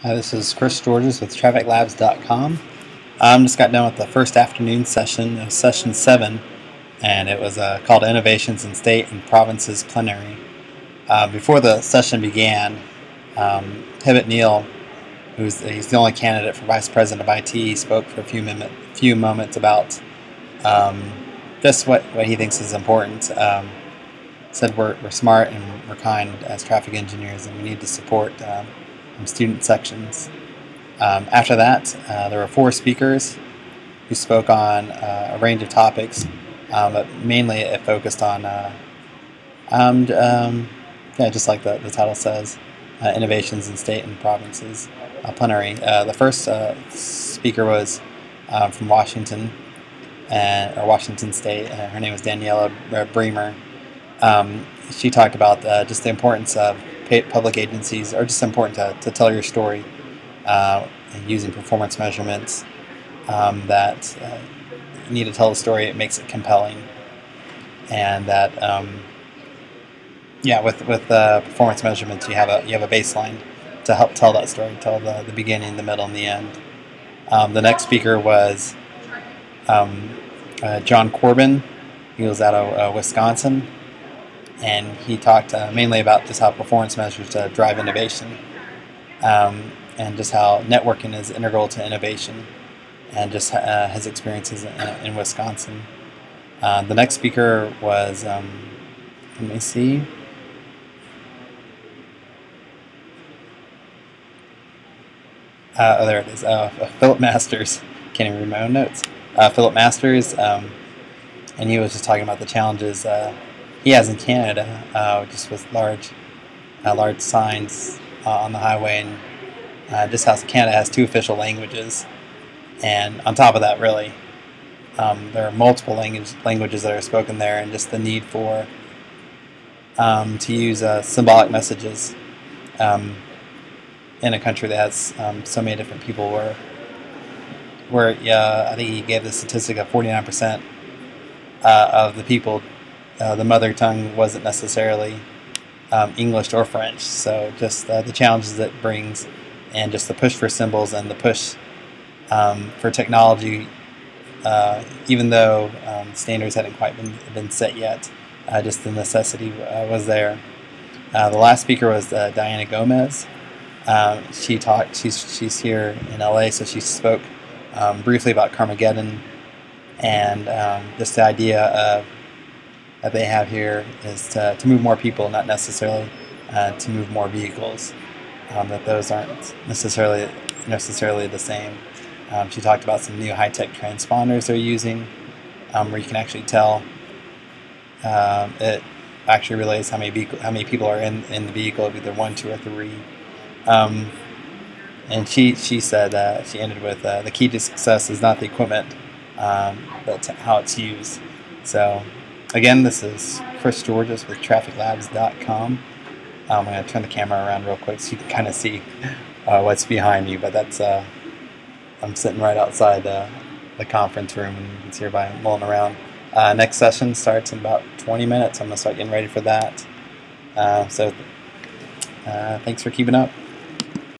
This is Chris Georges with trafficlabz.com. Just got done with the first afternoon session, session 7, and it was called Innovations in State and Provinces Plenary. Before the session began, Hibbett Neal, he's the only candidate for Vice President of IT, spoke for a few moments about just what he thinks is important. Said we're smart and we're kind as traffic engineers, and we need to support student sections. After that, there were 4 speakers who spoke on a range of topics, but mainly it focused on, just like the title says, innovations in state and provinces plenary. The first speaker was from Washington, or Washington State. Her name was Daniela Bremer. She talked about just the importance of public agencies, or just important to tell your story using performance measurements, that you need to tell the story. It makes it compelling, and that with performance measurements you have a baseline to help tell that story, tell the beginning, the middle, and the end. The next speaker was John Corbin. He was out of Wisconsin. And he talked mainly about just how performance measures drive innovation, and just how networking is integral to innovation, and just his experiences in Wisconsin. The next speaker was, let me see, there it is, Philip Masters. Can't even read my own notes. Philip Masters, and he was just talking about the challenges he has in Canada, just with large signs on the highway, and just how Canada has 2 official languages, and on top of that, really, there are multiple languages that are spoken there, and just the need for to use symbolic messages in a country that has so many different people. Where I think he gave the statistic of 49% of the people. The mother tongue wasn't necessarily English or French, so just the challenges it brings, and just the push for symbols and the push for technology, even though standards hadn't quite been set yet, just the necessity was there. The last speaker was Diana Gomez. She's here in LA, so she spoke briefly about Carmageddon, and just the idea of that they have here is to move more people, not necessarily to move more vehicles. That those aren't necessarily the same. She talked about some new high-tech transponders they're using, where you can actually tell. It actually relays how many people are in the vehicle, either 1, 2, or 3. And she said, she ended with, the key to success is not the equipment, but how it's used. So, again, this is Chris Georges with trafficlabz.com. I'm going to turn the camera around real quick so you can kind of see what's behind me, but that's I'm sitting right outside the conference room, and you can see everybody mulling around. Next session starts in about 20 minutes. I'm going to start getting ready for that. So thanks for keeping up.